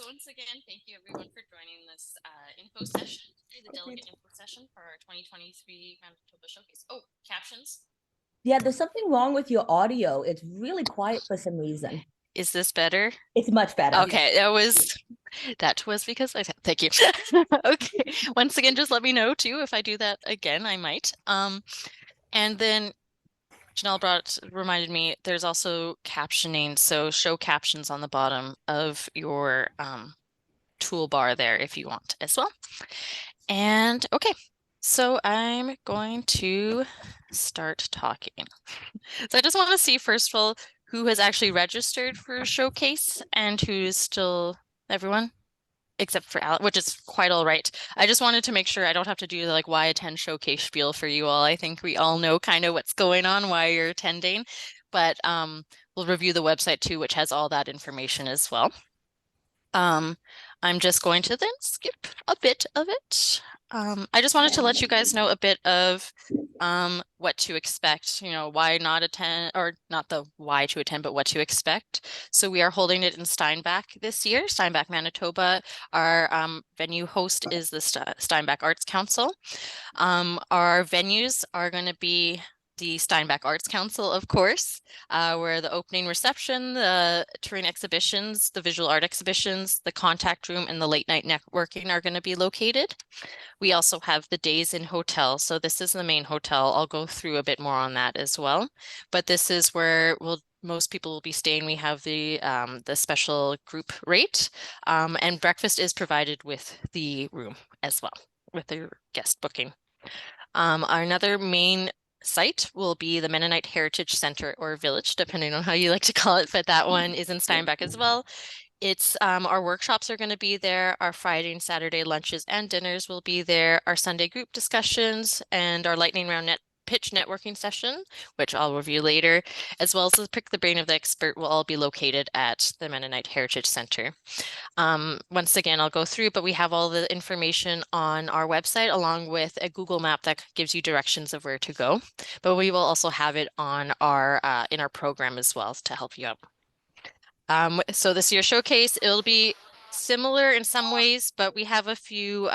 So once again, thank you everyone for joining this info session, the delegate info session for our 2023 Manitoba Showcase. Oh, captions. Yeah, there's something wrong with your audio. It's really quiet for some reason. Is this better? It's much better. Okay, that was because I said thank you. Okay. Once again, just let me know too if I do that again, I might. And then Janelle reminded me there's also captioning, so show captions on the bottom of your toolbar there if you want as well. And okay, so I'm going to start talking. So I just want to see, first of all, who has actually registered for Showcase and who's still everyone except for Alex, which is quite all right. I just wanted to make sure I don't have to do the why attend Showcase spiel for you all. I think we all know kind of what's going on, why you're attending, but we'll review the website too, which has all that information as well. I'm just going to then skip a bit of it. I just wanted to let you guys know a bit of what to expect, why not attend, or not the why to attend, but what to expect. So we are holding it in Steinbach this year, Steinbach, Manitoba. Our venue host is the Steinbach Arts Council. Our venues are going to be the Steinbach Arts Council, of course, where the opening reception, the touring exhibitions, the visual art exhibitions, the contact room, and the late night networking are going to be located. We also have the Days Inn Hotel. So this is the main hotel. I'll go through a bit more on that as well. But this is where most people will be staying. We have the special group rate, and breakfast is provided with the room as well, with the guest booking. Another main site will be the Mennonite Heritage Center or Village, depending on how you like to call it, but that one is in Steinbach as well. It's our workshops are going to be there. Our Friday and Saturday lunches and dinners will be there. Our Sunday group discussions and our lightning round pitch networking session, which I'll review later, as well as the Pick the Brain of the Expert will all be located at the Mennonite Heritage Center. Once again, I'll go through, but we have all the information on our website along with a Google map that gives you directions of where to go. But we will also have it on our in our program as well to help you out. So this year's showcase, it'll be similar in some ways, but we have a few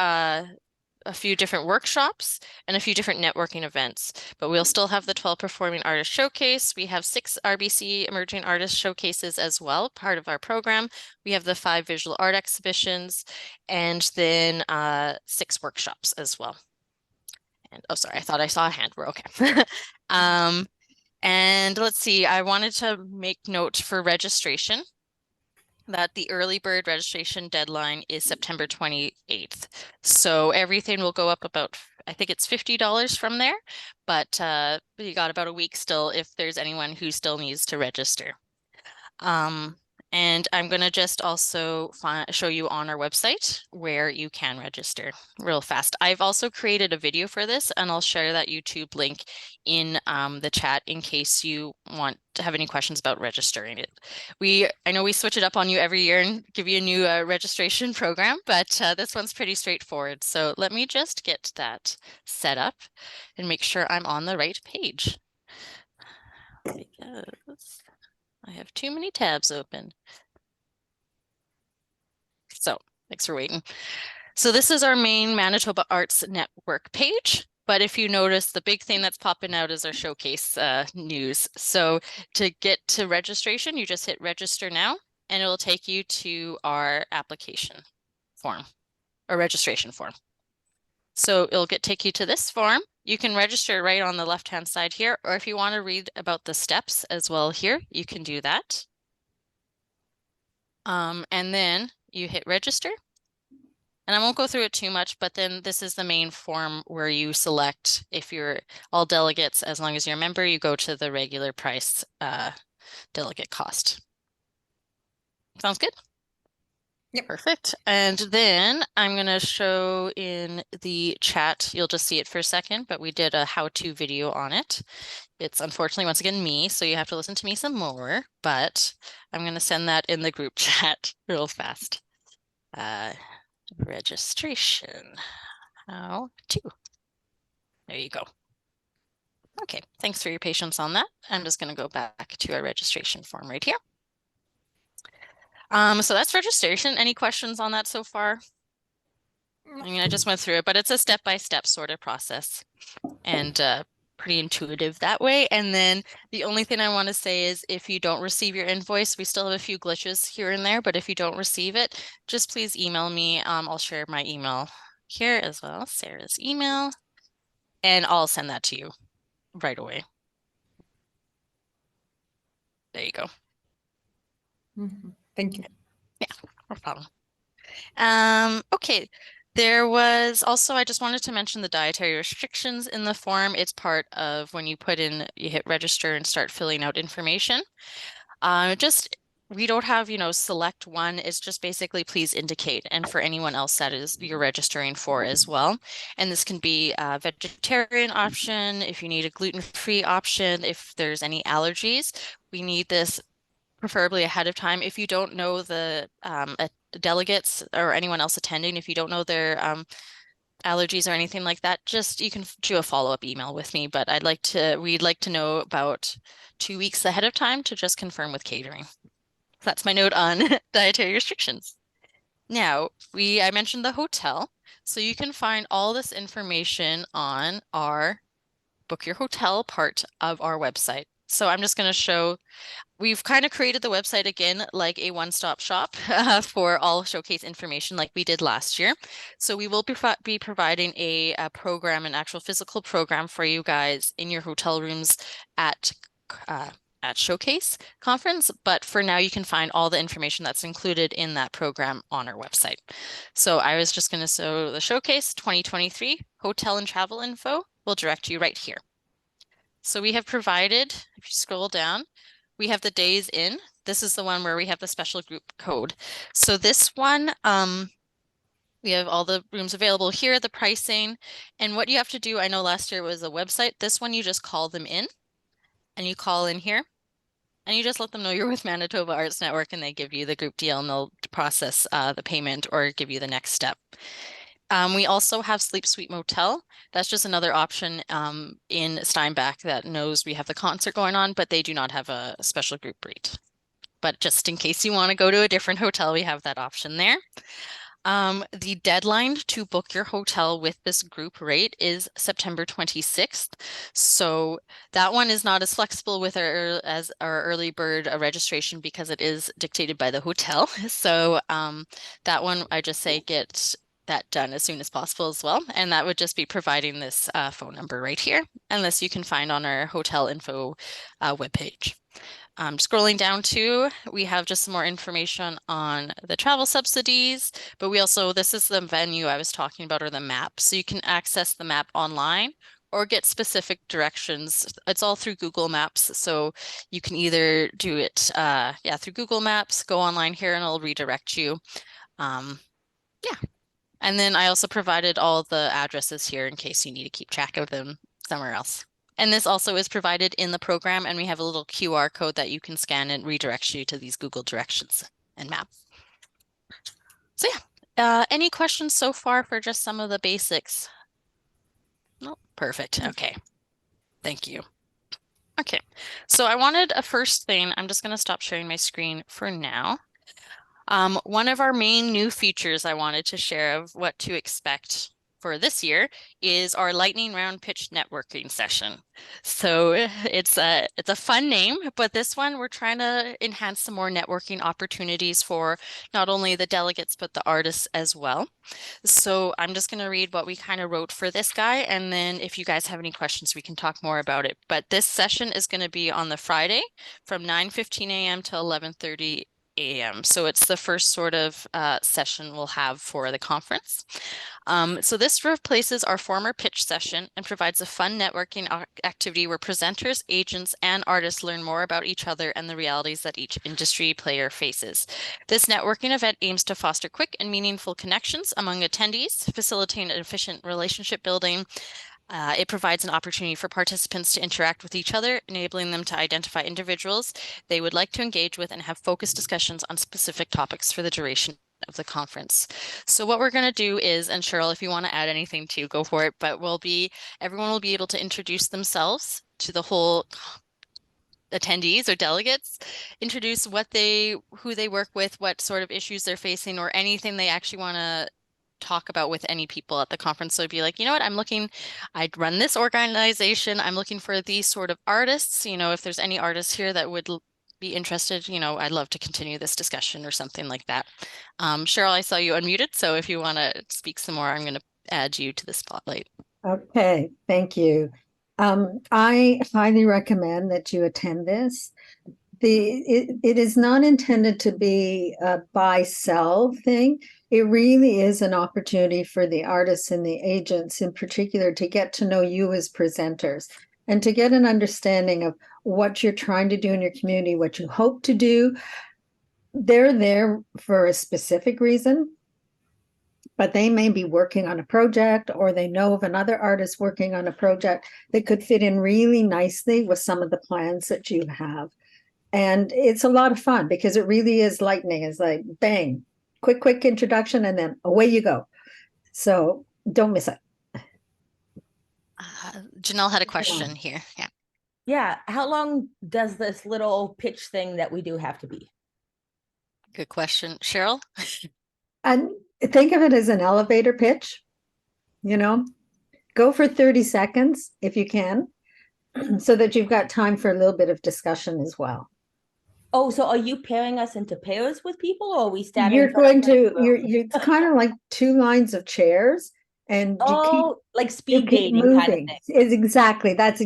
different workshops and a few different networking events, but we'll still have the 12 Performing Artist Showcase. We have 6 RBC Emerging Artist Showcases as well, part of our program. We have the 5 visual art exhibitions and then 6 workshops as well. And oh, sorry, I thought I saw a hand. We're okay. And let's see, I wanted to make note for registration that the early bird registration deadline is September 28th. So everything will go up about, I think it's $50 from there, but you got about a week still if there's anyone who still needs to register. And I'm going to just also show you on our website where you can register real fast. I've also created a video for this, and I'll share that YouTube link in the chat in case you want to have any questions about registering it. I know we switch it up on you every year and give you a new registration program, but this one's pretty straightforward. So let me just get that set up and make sure I'm on the right page. Because I have too many tabs open. So thanks for waiting. So this is our main Manitoba Arts Network page. But if you notice, the big thing that's popping out is our showcase news. So to get to registration, you just hit register now, and it will take you to our application form or registration form. So it'll take you to this form. You can register right on the left-hand side here, or if you want to read about the steps as well here, you can do that. And then you hit register. And I won't go through it too much, but then this is the main form where you select if you're all delegates, as long as you're a member, you go to the regular price delegate cost. Sounds good? Yep. Perfect. And then I'm going to show in the chat, you'll just see it for a second, but we did a how-to video on it. It's unfortunately, once again, me, so you have to listen to me some more, but I'm going to send that in the group chat real fast. Registration, how to. There you go. Okay, thanks for your patience on that. I'm just going to go back to our registration form right here. So that's registration. Any questions on that so far? I mean, I just went through it, but it's a step-by-step sort of process and pretty intuitive that way. And then the only thing I want to say is if you don't receive your invoice, we still have a few glitches here and there, but if you don't receive it, just please email me. I'll share my email here as well, Sarah's email, and I'll send that to you right away. There you go. Thank you. Yeah, no problem. Okay. There was also, I just wanted to mention the dietary restrictions in the form. It's part of when you put in, you hit register and start filling out information. Just we don't have, select one. It's just basically please indicate, and for anyone else that is you're registering for as well. And this can be a vegetarian option, if you need a gluten-free option, if there's any allergies. We need this preferably ahead of time. If you don't know the delegates or anyone else attending, if you don't know their allergies or anything like that, just you can do a follow-up email with me. But we'd like to know about 2 weeks ahead of time to just confirm with catering. That's my note on dietary restrictions. Now, I mentioned the hotel, so you can find all this information on our book your hotel part of our website. So I'm just going to show we've kind of created the website again like a one-stop shop for all showcase information like we did last year. So we will be providing a program, an actual physical program for you guys in your hotel rooms at uh, at Showcase conference. But for now, you can find all the information that's included in that program on our website. So I was just going to show the Showcase 2023 hotel and travel info will direct you right here. So we have provided, if you scroll down, we have the days in. This is the one where we have the special group code. So this one, we have all the rooms available here, the pricing, and what you have to do, I know last year was a website. This one, you just call them in and you call in here and you just let them know you're with Manitoba Arts Network and they give you the group deal and they'll process the payment or give you the next step. We also have Sleep Suite Motel. That's just another option in Steinbach that knows we have the concert going on, but they do not have a special group rate. But just in case you want to go to a different hotel, we have that option there. The deadline to book your hotel with this group rate is September 26th. So that one is not as flexible with as our early bird registration because it is dictated by the hotel. So that one, I just say get that done as soon as possible as well. And that would just be providing this phone number right here, unless you can find on our hotel info webpage. Scrolling down too, we have just some more information on the travel subsidies, but this is the venue I was talking about, or the map. So you can access the map online or get specific directions. It's all through Google Maps. So you can either do it, through Google Maps, go online here and it'll redirect you. Yeah. And then I also provided all the addresses here in case you need to keep track of them somewhere else. And this also is provided in the program, and we have a little QR code that you can scan and redirects you to these Google directions and map. So yeah, any questions so far for just some of the basics? No, perfect. Okay, thank you. Okay, so I wanted a first thing. I'm just going to stop sharing my screen for now. One of our main new features I wanted to share of what to expect for this year is our lightning round pitch networking session. So it's a fun name, but this one we're trying to enhance some more networking opportunities for not only the delegates but the artists as well. So I'm just going to read what we kind of wrote for this guy, and then if you guys have any questions, we can talk more about it. But this session is going to be on the Friday from 9:15 a.m. to 11:30 a.m. So it's the first sort of session we'll have for the conference. So this replaces our former pitch session and provides a fun networking activity where presenters, agents, and artists learn more about each other and the realities that each industry player faces. This networking event aims to foster quick and meaningful connections among attendees, facilitating efficient relationship building. It provides an opportunity for participants to interact with each other, enabling them to identify individuals they would like to engage with and have focused discussions on specific topics for the duration of the conference. So what we're going to do is, and Cheryl, if you want to add anything too, go for it, but everyone will be able to introduce themselves to the whole attendees or delegates introduce who they work with, what sort of issues they're facing, or anything they actually want to talk about with any people at the conference. So it'd be like, you know what, I'd run this organization. I'm looking for these sort of artists. If there's any artists here that would be interested, I'd love to continue this discussion or something like that. Cheryl, I saw you unmuted, so if you want to speak some more, I'm going to add you to the spotlight. Okay, thank you. I highly recommend that you attend this. It is not intended to be a buy-sell thing. It really is an opportunity for the artists and the agents in particular to get to know you as presenters and to get an understanding of what you're trying to do in your community, what you hope to do. They're there for a specific reason, but they may be working on a project or they know of another artist working on a project that could fit in really nicely with some of the plans that you have. And it's a lot of fun because it really is lightning. It's like bang, quick introduction, and then away you go. So don't miss it. Janelle had a question here. Yeah. Yeah. How long does this little pitch thing that we do have to be? Good question. Cheryl? And think of it as an elevator pitch, go for 30 seconds if you can, so that you've got time for a little bit of discussion as well. Oh, so are you pairing us into pairs with people, or are we standing? You're going to, it's kind of like two lines of chairs, and like you speed keep dating kind of moving. thing. That's It's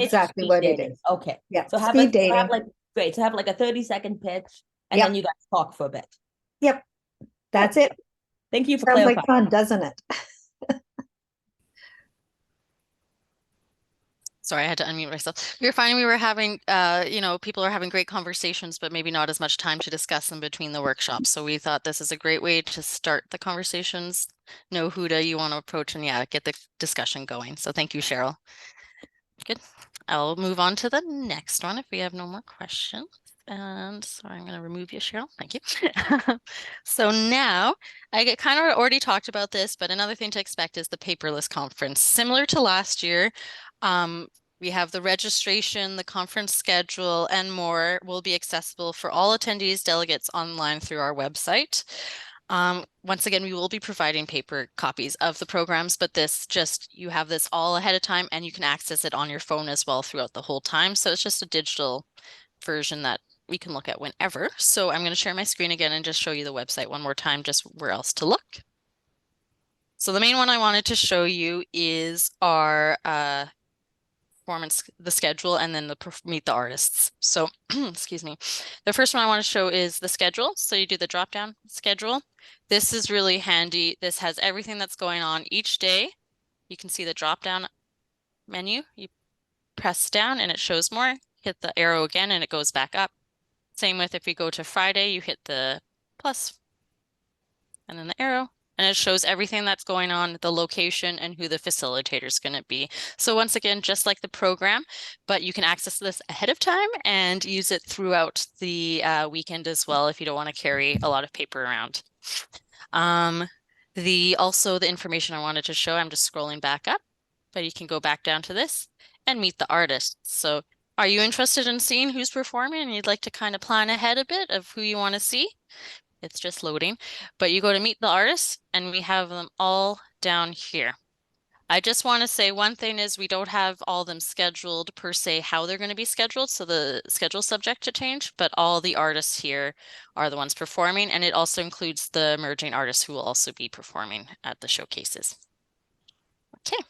exactly speed what it dating. is. Okay. Yeah. So have Speed dating. great. So have like a 30-second pitch, and Yep. then you guys talk for a bit. Yep. That's it. Thank you for Sounds clarifying. like fun, doesn't it? Sorry, I had to unmute myself. We were finding we were having, people are having great conversations, but maybe not as much time to discuss them between the workshops. So we thought this is a great way to start the conversations, know who you want to approach, and yeah, get the discussion going. So thank you, Cheryl. Good. I'll move on to the next one if we have no more questions. And so I'm going to remove you, Cheryl. Thank you. So now I get kind of already talked about this, but another thing to expect is the paperless conference. Similar to last year, we have the registration, the conference schedule, and more will be accessible for all attendees, delegates online through our website. Once again, we will be providing paper copies of the programs, but you have this all ahead of time and you can access it on your phone as well throughout the whole time. So it's just a digital version that we can look at whenever. So I'm going to share my screen again and just show you the website one more time, just where else to look. So the main one I wanted to show you is our performance, the schedule, and then the meet the artists. So excuse me. The first one I want to show is the schedule. So you do the drop down schedule. This is really handy. This has everything that's going on each day. You can see the drop down menu. You press down and it shows more. Hit the arrow again and it goes back up. Same with if we go to Friday, you hit the plus and then the arrow. And it shows everything that's going on, the location, and who the facilitator is going to be. So once again, just like the program, but you can access this ahead of time and use it throughout the weekend as well if you don't want to carry a lot of paper around. Also the information I wanted to show, I'm just scrolling back up, but you can go back down to this and meet the artists. So are you interested in seeing who's performing and you'd like to kind of plan ahead a bit of who you want to see? It's just loading, but you go to meet the artists and we have them all down here. I just want to say one thing is we don't have all them scheduled per se how they're going to be scheduled. So the schedule subject to change, but all the artists here are the ones performing. And it also includes the emerging artists who will also be performing at the showcases. Okay.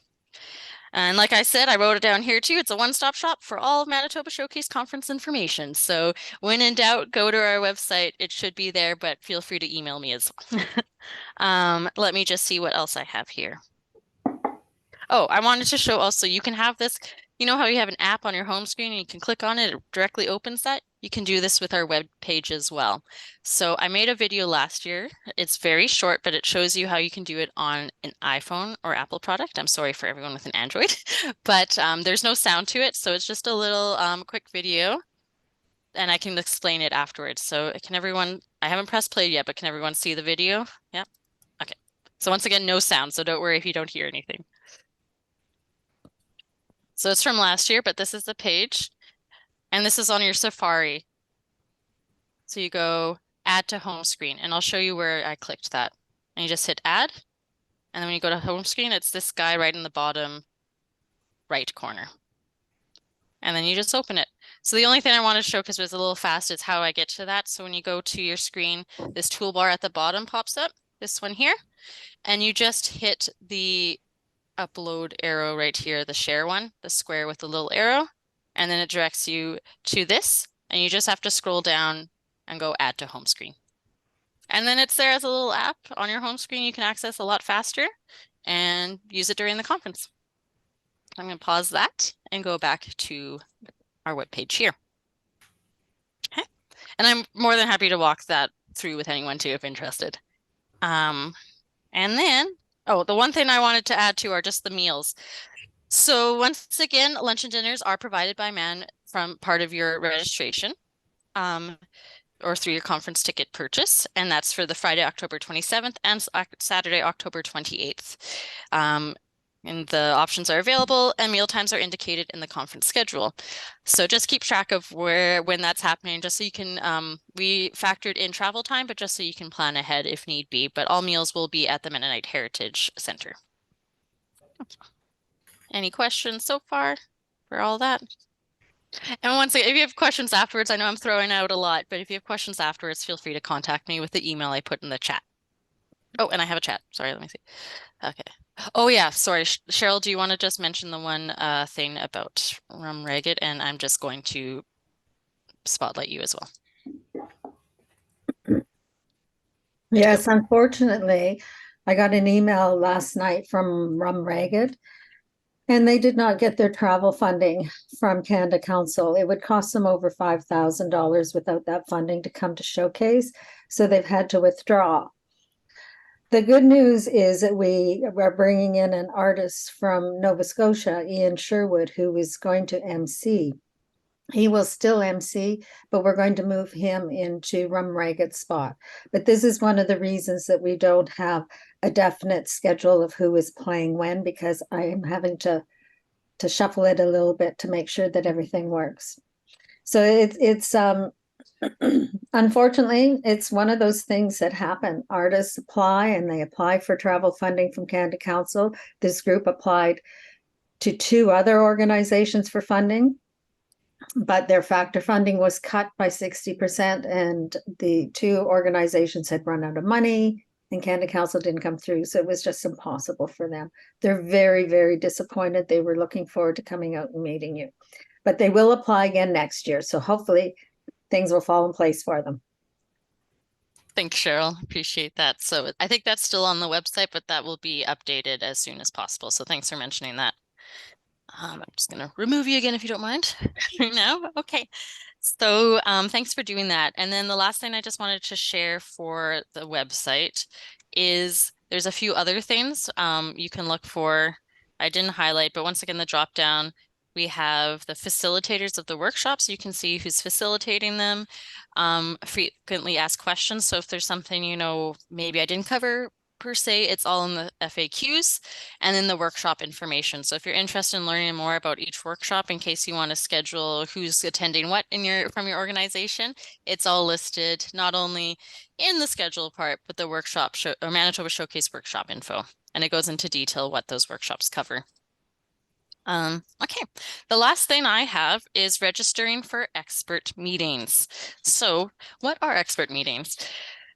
And like I said, I wrote it down here too. It's a one-stop shop for all of Manitoba Showcase conference information. So when in doubt, go to our website. It should be there, but feel free to email me as well. Let me just see what else I have here. Oh, I wanted to show also, you can have this, you know how you have an app on your home screen and you can click on it, it directly opens that? You can do this with our web page as well. So I made a video last year. It's very short, but it shows you how you can do it on an iPhone or Apple product. I'm sorry for everyone with an Android, but there's no sound to it. So it's just a little quick video and I can explain it afterwards. So I haven't pressed play yet, but can everyone see the video? Yep. Okay. So once again, no sound. So don't worry if you don't hear anything. So it's from last year, but this is the page. And this is on your Safari. So you go add to home screen, and I'll show you where I clicked that. And you just hit add. And then when you go to home screen, it's this guy right in the bottom right corner. And then you just open it. So the only thing I want to show, because it was a little fast, is how I get to that. So when you go to your screen, this toolbar at the bottom pops up, this one here, and you just hit the upload arrow right here, the share one, the square with the little arrow, and then it directs you to this, and you just have to scroll down and go add to home screen. And then it's there as a little app on your home screen you can access a lot faster and use it during the conference. I'm going to pause that and go back to our webpage here. Okay. And I'm more than happy to walk that through with anyone too if interested. And then, oh, the one thing I wanted to add to are just the meals. So once again, lunch and dinners are provided by MAN from part of your registration. Or through your conference ticket purchase, and that's for the Friday, October 27th and Saturday, October 28th. And the options are available and meal times are indicated in the conference schedule. So just keep track of when that's happening, just so you can, we factored in travel time, but just so you can plan ahead if need be. But all meals will be at the Mennonite Heritage Center. Any questions so far for all that? And once again, if you have questions afterwards, I know I'm throwing out a lot, but if you have questions afterwards, feel free to contact me with the email I put in the chat. Oh, and I have a chat. Sorry, let me see. Okay. Oh yeah, sorry. Cheryl, do you want to just mention the one thing about Rum Ragged? And I'm just going to spotlight you as well. Yes, unfortunately, I got an email last night from Rum Ragged, and they did not get their travel funding from Canada Council. It would cost them over $5,000 without that funding to come to Showcase, so they've had to withdraw. The good news is that we are bringing in an artist from Nova Scotia, Ian Sherwood, who is going to MC. He will still MC, but we're going to move him into Rum Ragged's spot. But this is one of the reasons that we don't have a definite schedule of who is playing when, because I am having to shuffle it a little bit to make sure that everything works. So it's unfortunately, it's one of those things that happen. Artists apply and they apply for travel funding from Canada Council. This group applied to 2 other organizations for funding, but their factor funding was cut by 60%, and the 2 organizations had run out of money, and Canada Council didn't come through, so it was just impossible for them. They're very, very disappointed. They were looking forward to coming out and meeting you, but they will apply again next year, so hopefully things will fall in place for them. Thanks, Cheryl. Appreciate that. So I think that's still on the website, but that will be updated as soon as possible. So thanks for mentioning that. I'm just going to remove you again if you don't mind right now. Okay. So thanks for doing that. And then the last thing I just wanted to share for the website is there's a few other things you can look for. I didn't highlight, but once again, the drop down, we have the facilitators of the workshops. You can see who's facilitating them. Frequently asked questions. So if there's something, maybe I didn't cover per se, it's all in the FAQs and then the workshop information. So if you're interested in learning more about each workshop, in case you want to schedule who's attending what from your organization, it's all listed not only in the schedule part, but the workshop or Manitoba Showcase workshop info. And it goes into detail what those workshops cover. Okay, the last thing I have is registering for expert meetings. So what are expert meetings?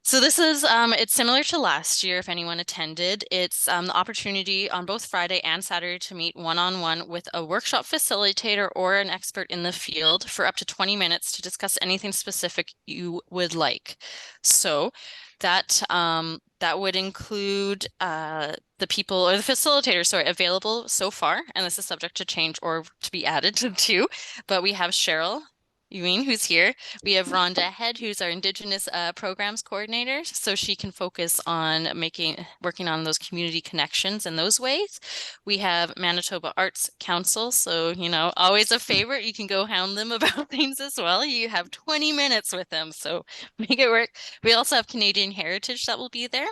So this is, it's similar to last year if anyone attended. It's the opportunity on both Friday and Saturday to meet one-on-one with a workshop facilitator or an expert in the field for up to 20 minutes to discuss anything specific you would like. So that would include the people or the facilitators, sorry, available so far, and this is subject to change or to be added to, but we have Cheryl Ewing, who's here. We have Rhonda Head, who's our Indigenous Programs Coordinator, so she can focus on working on those community connections in those ways. We have Manitoba Arts Council, so, always a favorite. You can go hound them about things as well. You have 20 minutes with them, so make it work. We also have Canadian Heritage that will be there.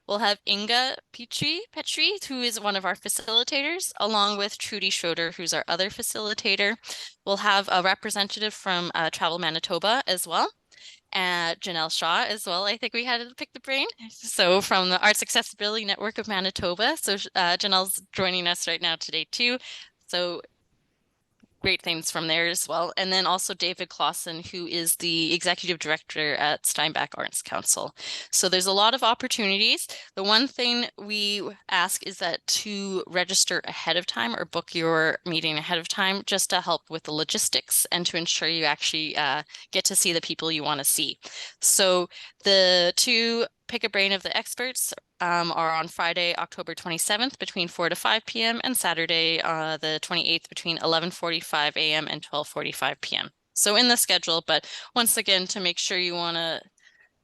we'll have Inga Petri, who is one of our facilitators, along with Trudy Schroeder, who's our other facilitator. We'll have a representative from Travel Manitoba as well. Janelle Shaw as well. I think we had to pick the brain. So from the Arts Accessibility Network of Manitoba. So Janelle's joining us right now today too. So great things from there as well. And then also David Clausen, who is the executive director at Steinbach Arts Council. So there's a lot of opportunities. The one thing we ask is that to register ahead of time or book your meeting ahead of time, just to help with the logistics and to ensure you actually get to see the people you want to see. So the two pick a brain of the experts are on Friday, October 27th between 4 to 5 p.m. and Saturday, the 28th between 11:45 a.m. and 12:45 p.m. So in the schedule, but once again, to make sure you want to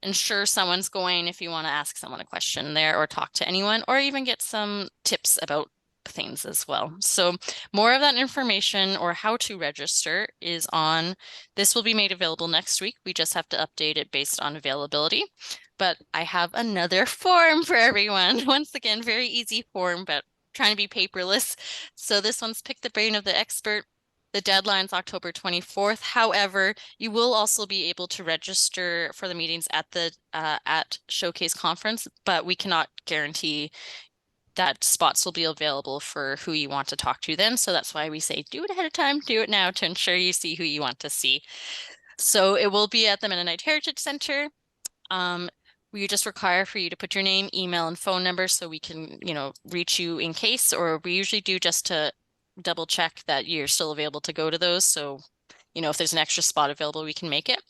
ensure someone's going if you want to ask someone a question there or talk to anyone or even get some tips about things as well. So more of that information or how to register is on, this will be made available next week. We just have to update it based on availability. But I have another form for everyone. Once again, very easy form, but trying to be paperless. So this one's pick the brain of the expert. The deadline's October 24th. However, you will also be able to register for the meetings at the at Showcase Conference, but we cannot guarantee that spots will be available for who you want to talk to then. So that's why we say do it ahead of time, do it now to ensure you see who you want to see. So it will be at the Mennonite Heritage Center. We just require for you to put your name, email, and phone number so we can, reach you in case, or we usually do just to double check that you're still available to go to those. So, if there's an extra spot available, we can make it.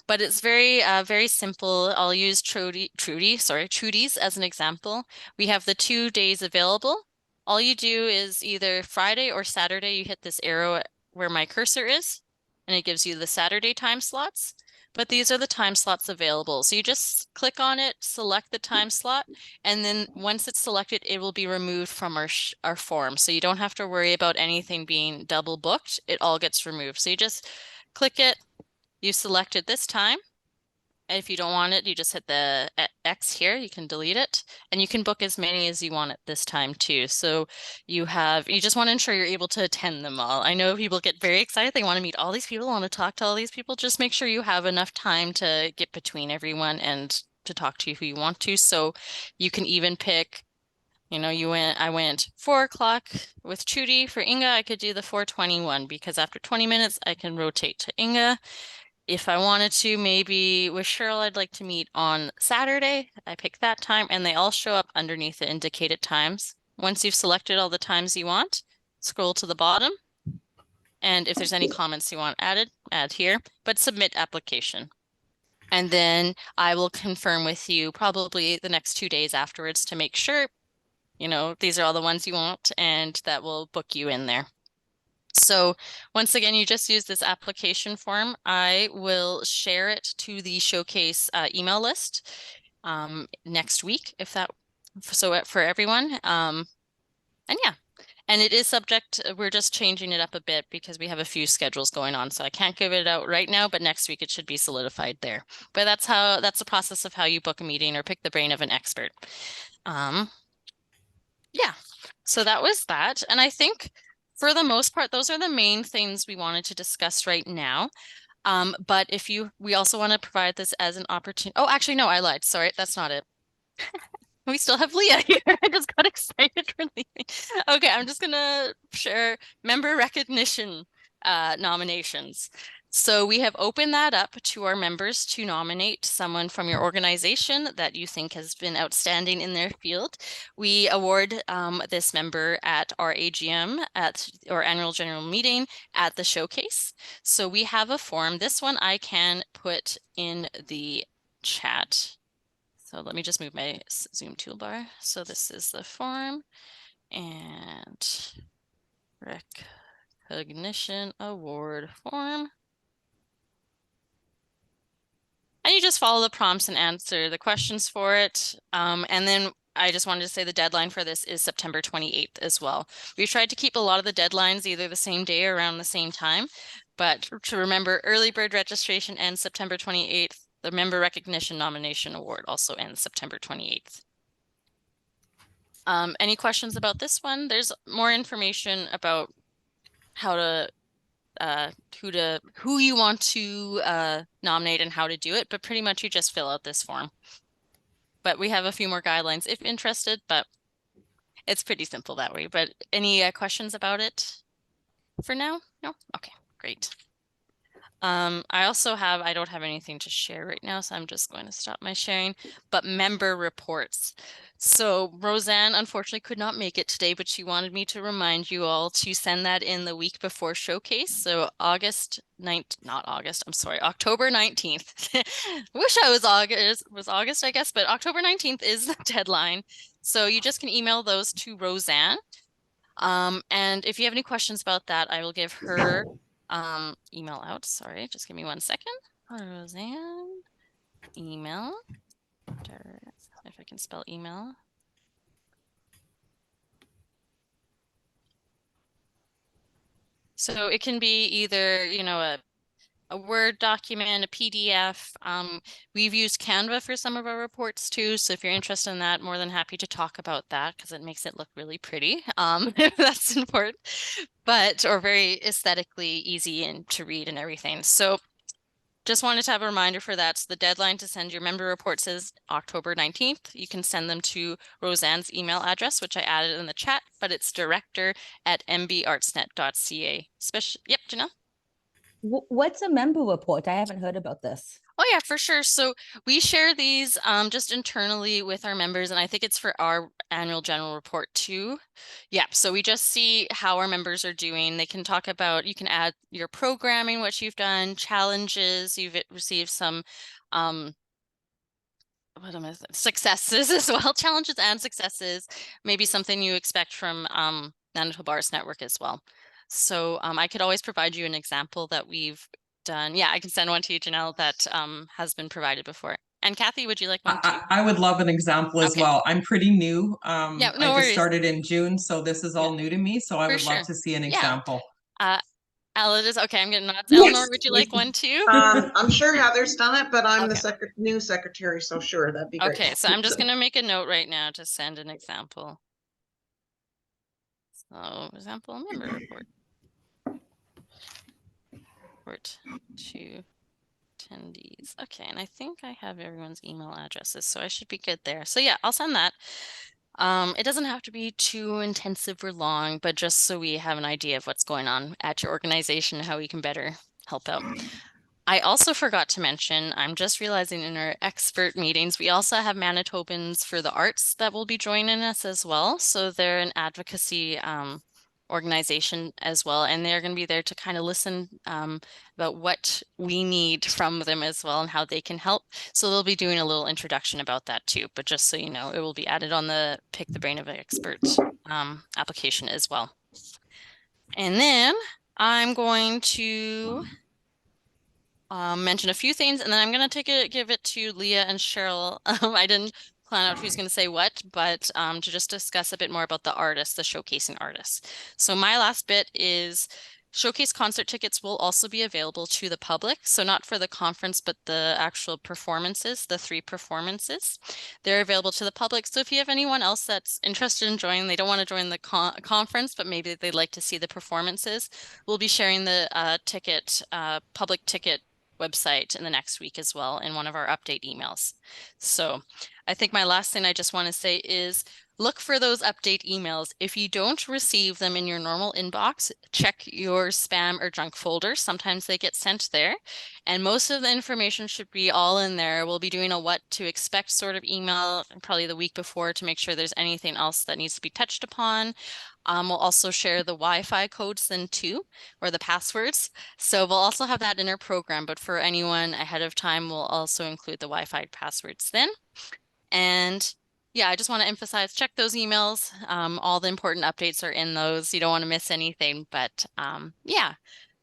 But it's very simple. I'll use Trudy's as an example. We have the 2 days available. All you do is either Friday or Saturday, you hit this arrow where my cursor is, and it gives you the Saturday time slots. But these are the time slots available. So you just click on it, select the time slot, and then once it's selected, it will be removed from our form. So you don't have to worry about anything being double booked. It all gets removed. So you just click it, you select it this time. And if you don't want it, you just hit the X here, you can delete it, and you can book as many as you want at this time too. So you just want to ensure you're able to attend them all. I know people get very excited. They want to meet all these people, want to talk to all these people. Just make sure you have enough time to get between everyone and to talk to who you want to. So you can even pick, I went 4 o'clock with Trudy. For Inga, I could do the 4:21 because after 20 minutes, I can rotate to Inga. If I wanted to, maybe with Cheryl, I'd like to meet on Saturday. I pick that time and they all show up underneath the indicated times. Once you've selected all the times you want, scroll to the bottom. And if there's any comments you want added, add here, but submit application. And then I will confirm with you probably the next 2 days afterwards to make sure, these are all the ones you want, and that will book you in there. So once again, you just use this application form. I will share it to the Showcase email list next week, for everyone. And yeah, and it is subject, we're just changing it up a bit because we have a few schedules going on. So I can't give it out right now, but next week it should be solidified there. But that's the process of how you book a meeting or pick the brain of an expert. Yeah, so that was that. And I think for the most part, those are the main things we wanted to discuss right now. But we also want to provide this as an opportunity. Oh, actually, no, I lied. Sorry, that's not it. We still have Leah here. I just got excited for leaving. Okay, I'm just gonna share member recognition nominations. So we have opened that up to our members to nominate someone from your organization that you think has been outstanding in their field. We award this member at our AGM, at our annual general meeting, at the showcase. So we have a form. This one I can put in the chat. So let me just move my Zoom toolbar. So this is the form and recognition award form. And you just follow the prompts and answer the questions for it. And then I just wanted to say the deadline for this is September 28th as well. We've tried to keep a lot of the deadlines either the same day or around the same time. But to remember, early bird registration ends September 28th. The member recognition nomination award also ends September 28th. Any questions about this one? There's more information about how to who you want to nominate and how to do it, but pretty much you just fill out this form. But we have a few more guidelines if interested, but it's pretty simple that way. But any questions about it for now? No? Okay, great. I don't have anything to share right now, so I'm just going to stop my sharing, but member reports. So Roseanne unfortunately could not make it today, but she wanted me to remind you all to send that in the week before showcase. So October 19th. Wish I was August, I guess, but October 19th is the deadline. So you just can email those to Roseanne. And if you have any questions about that, I will give her email out. Sorry, just give me 1 second. Roseanne, email. If I can spell email. So it can be either, a Word document, a PDF. We've used Canva for some of our reports too. So if you're interested in that, more than happy to talk about that because it makes it look really pretty. If that's important, or very aesthetically easy and to read and everything. So just wanted to have a reminder for that. So the deadline to send your member reports is October 19th. You can send them to Roseanne's email address, which I added in the chat, but it's director@mbartsnet.ca. Yep, Janelle? What's a member report? I haven't heard about this. Oh yeah, for sure. So we share these just internally with our members, and I think it's for our annual general report too. Yeah, so we just see how our members are doing. They can talk about, you can add your programming, what you've done, challenges, you've received some successes as well, challenges and successes, maybe something you expect from Manitoba Arts Network as well. So I could always provide you an example that we've done. Yeah, I can send one to you, Janelle, that has been provided before. And Kathy, would you like one too? I would love an example as Okay. well. I'm pretty new. Yeah, I no just worries. started in June, so this is all new to me. So I For would love sure. to see an Yeah. example. Alice, okay, I'm getting nods. Yes, Eleanor, would you like one too? I'm sure Heather's done it, but I'm Okay. the new secretary, so sure, that'd be great. Okay, so I'm just gonna make a note right now to send an example. So, example member report. Report to attendees. Okay, and I think I have everyone's email addresses, so I should be good there. So yeah, I'll send that. It doesn't have to be too intensive or long, but just so we have an idea of what's going on at your organization, how we can better help out. I also forgot to mention, I'm just realizing in our expert meetings, we also have Manitobans for the Arts that will be joining us as well. So they're an advocacy organization as well, and they're going to be there to kind of listen about what we need from them as well and how they can help. So they'll be doing a little introduction about that too, but just so you know, it will be added on the Pick the Brain of an Expert application as well. And then I'm going to mention a few things, and then I'm going to give it to Leah and Cheryl. I didn't plan out who's going to say what, but to just discuss a bit more about the artists, the showcasing artists. So my last bit is showcase concert tickets will also be available to the public. So not for the conference, but the actual performances, the 3 performances. They're available to the public. So if you have anyone else that's interested in joining, they don't want to join the conference, but maybe they'd like to see the performances, we'll be sharing the public ticket website in the next week as well in one of our update emails. So I think my last thing I just want to say is look for those update emails. If you don't receive them in your normal inbox, check your spam or junk folder. Sometimes they get sent there, and most of the information should be all in there. We'll be doing a what to expect sort of email probably the week before to make sure there's anything else that needs to be touched upon. We'll also share the Wi-Fi codes then too, or the passwords. So we'll also have that in our program, but for anyone ahead of time, we'll also include the Wi-Fi passwords then. And yeah, I just want to emphasize, check those emails. All the important updates are in those. You don't want to miss anything, but yeah.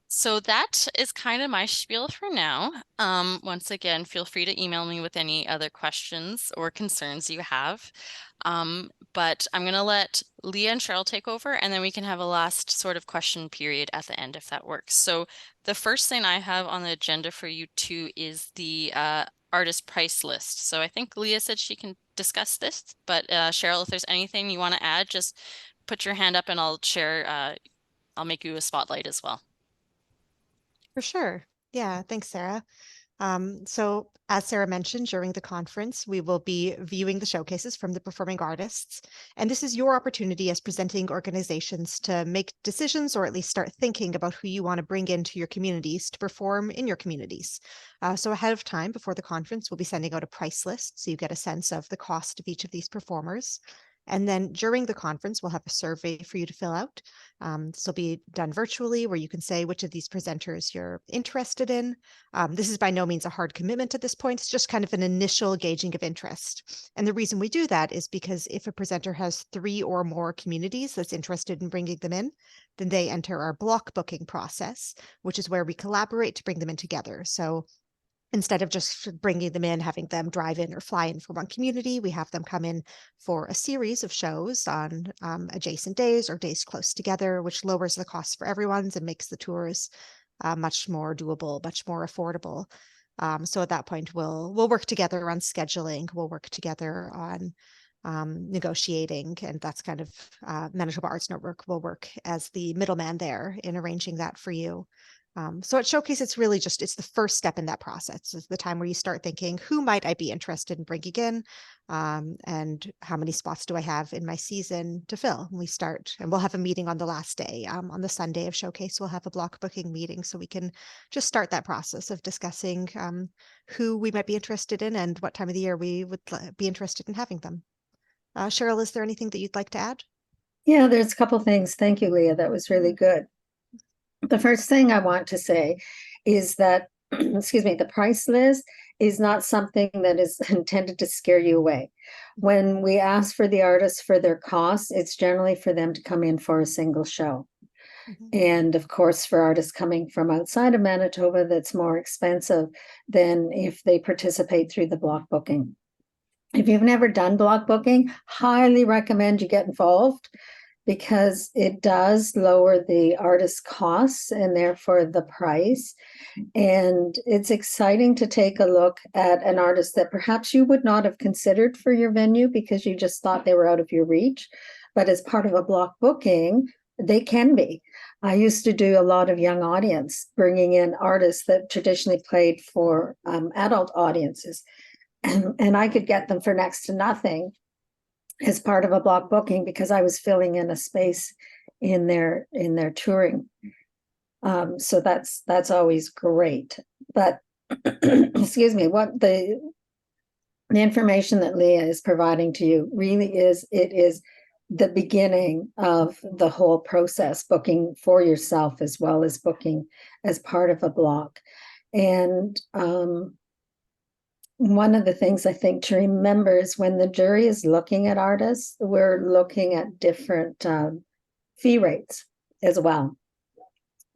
So that is kind of my spiel for now. Once again, feel free to email me with any other questions or concerns you have. But I'm going to let Leah and Cheryl take over, and then we can have a last sort of question period at the end if that works. So the first thing I have on the agenda for you two is the artist price list. So I think Leah said she can discuss this, but Cheryl, if there's anything you want to add, just put your hand up and I'll share, I'll make you a spotlight as well. For sure. Yeah, thanks, Sarah. So as Sarah mentioned, during the conference, we will be viewing the showcases from the performing artists. And this is your opportunity as presenting organizations to make decisions or at least start thinking about who you want to bring into your communities to perform in your communities. So ahead of time before the conference, we'll be sending out a price list so you get a sense of the cost of each of these performers. And then during the conference, we'll have a survey for you to fill out. This will be done virtually where you can say which of these presenters you're interested in. This is by no means a hard commitment at this point. It's just kind of an initial gauging of interest. And the reason we do that is because if a presenter has 3 or more communities that's interested in bringing them in, then they enter our block booking process, which is where we collaborate to bring them in together. So instead of just bringing them in, having them drive in or fly in from one community, we have them come in for a series of shows on adjacent days or days close together, which lowers the cost for everyone's and makes the tours much more doable, much more affordable. So at that point, we'll work together on scheduling. We'll work together on negotiating, and that's kind of Manitoba Arts Network will work as the middleman there in arranging that for you. So at Showcase, it's really just, it's the first step in that process. It's the time where you start thinking, who might I be interested in bringing in? And how many spots do I have in my season to fill? And we start, and we'll have a meeting on the last day. On the Sunday of Showcase, we'll have a block booking meeting so we can just start that process of discussing who we might be interested in and what time of the year we would be interested in having them. Cheryl, is there anything that you'd like to add? Yeah, there's a couple things. Thank you, Leah. That was really good. The first thing I want to say is that, excuse me, the price list is not something that is intended to scare you away. When we ask for the artists for their costs, it's generally for them to come in for a single show. And of course, for artists coming from outside of Manitoba, that's more expensive than if they participate through the block booking. If you've never done block booking, highly recommend you get involved, because it does lower the artist's costs and therefore the price. And it's exciting to take a look at an artist that perhaps you would not have considered for your venue because you just thought they were out of your reach. But as part of a block booking, they can be. I used to do a lot of young audience, bringing in artists that traditionally played for adult audiences. And I could get them for next to nothing as part of a block booking because I was filling in a space in their touring. So that's always great. But excuse me, what the information that Leah is providing to you really is, it is the beginning of the whole process, booking for yourself as well as booking as part of a block. And one of the things I think to remember is when the jury is looking at artists, we're looking at different fee rates as well.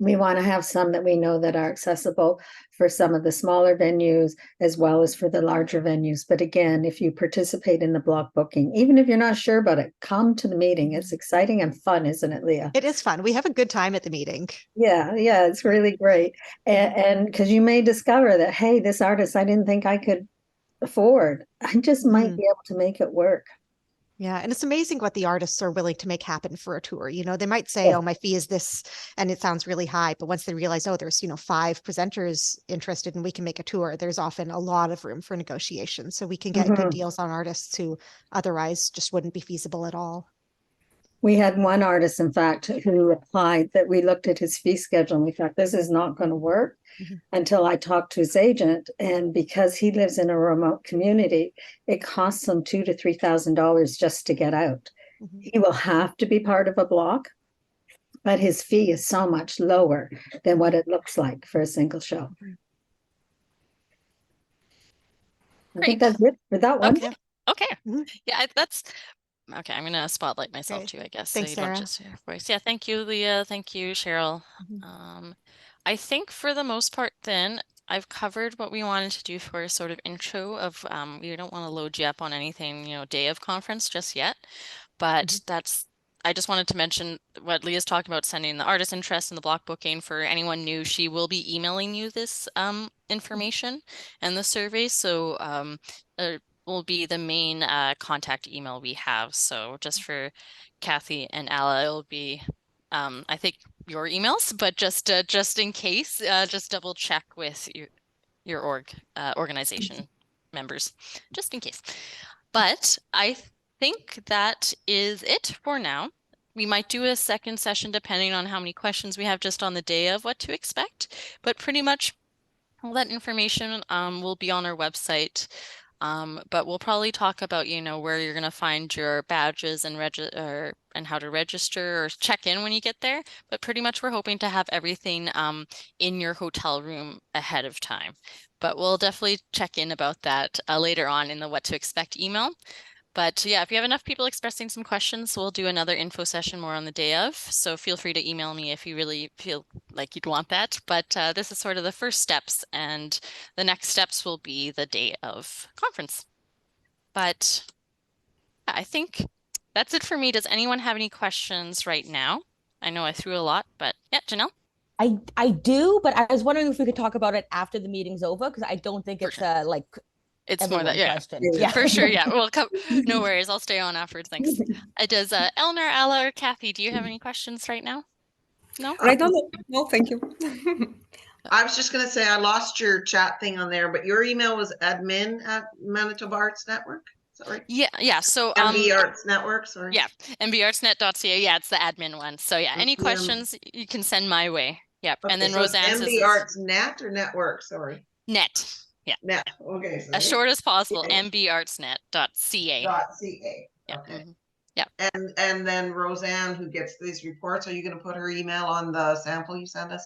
We want to have some that we know that are accessible for some of the smaller venues as well as for the larger venues. But again, if you participate in the block booking, even if you're not sure about it, come to the meeting. It's exciting and fun, isn't it, Leah? It is fun. We have a good time at the meeting. Yeah, it's really great. And because you may discover that, hey, this artist I didn't think I could afford, I just might be able to make it work. Yeah, and it's amazing what the artists are willing to make happen for a tour. You know, they might say, oh, my fee is this, and it sounds really high. But once they realize, oh, there's, 5 presenters interested and we can make a tour, there's often a lot of room for negotiation. So we can get good deals on artists who otherwise just wouldn't be feasible at all. We had one artist, in fact, who applied that we looked at his fee schedule and we thought, this is not going to work until I talked to his agent. And because he lives in a remote community, it costs him $2,000 to $3,000 just to get out. He will have to be part of a block, but his fee is so much lower than what it looks like for a single show. I think that's it for that one. Okay. Yeah, that's okay. I'm gonna spotlight myself too, I guess. Thanks, so you Sarah. don't just hear voice. Yeah, thank you, Leah. Thank you, Cheryl. I think for the most part, then I've covered what we wanted to do for a sort of intro of. We don't want to load you up on anything, day of conference just yet, but that's I just wanted to mention what Leah's talking about, sending the artist interest and the block booking. For anyone new, she will be emailing you this information and the survey. So it will be the main contact email we have. So just for Kathy and Alla, it'll be I think your emails, but just in case, just double check with your organization members, just in case. But I think that is it for now. We might do a second session depending on how many questions we have just on the day of what to expect, but pretty much all that information will be on our website. But we'll probably talk about, where you're going to find your badges and and how to register or check in when you get there. But pretty much we're hoping to have everything in your hotel room ahead of time. But we'll definitely check in about that later on in the what to expect email. But yeah, if you have enough people expressing some questions, we'll do another info session more on the day of. So feel free to email me if you really feel like you'd want that. But this is sort of the first steps, and the next steps will be the day of conference. But yeah, I think that's it for me. Does anyone have any questions right now? I know I threw a lot, but yeah, Janelle? I do, but I was wondering if we could talk about it after the meeting's over, because I don't think For it's sure. like It's more that, everyone yeah, question. Yeah. for sure. Yeah, well, no worries. I'll stay on afterwards. Thanks. Does Eleanor, Alla, or Kathy, do you have any questions right now? No? Right on. No, thank you. I was just gonna say, I lost your chat thing on there, but your email was admin at Manitoba Arts Network. Is that right? Yeah. So MB Arts Network, sorry. yeah, mbartsnet.ca. Yeah, it's the admin one. So yeah, any MBM. questions you can send my way. Yep. Okay, And then so it's Roseanne's MB is Arts Net or Network, sorry. net. Yeah. Net, okay. As sorry. short as possible. Yeah. mbartsnet.ca. .ca, Yeah. okay. Yeah. And then Roseanne, who gets these reports, are you gonna put her email on the sample you send us?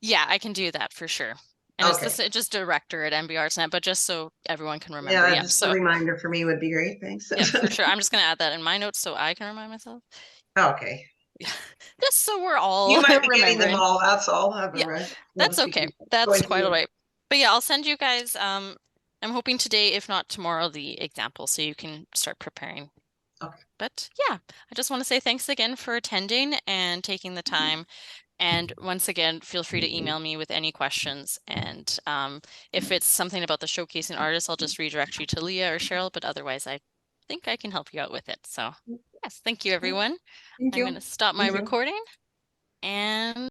Yeah, I can do that for sure. And Okay. it's just director at mbartsnet, but just so everyone can remember. Yeah, Yeah. just So a reminder for me would be great, thanks. yeah, for sure. I'm just gonna add that in my notes so I can remind myself. Okay. Yeah. Just so we're all You might be getting them remembering. all, that's all. Yeah, that's okay. That's quite all right. But yeah, I'll send you guys, I'm hoping today, if not tomorrow, the example so you can start preparing. Okay. But yeah, I just want to say thanks again for attending and taking the time. And once again, feel free to email me with any questions. And if it's something about the showcasing artists, I'll just redirect you to Leah or Cheryl, but otherwise I think I can help you out with it. So yes, thank you everyone. Thank I'm you. going to stop my Thank you. recording and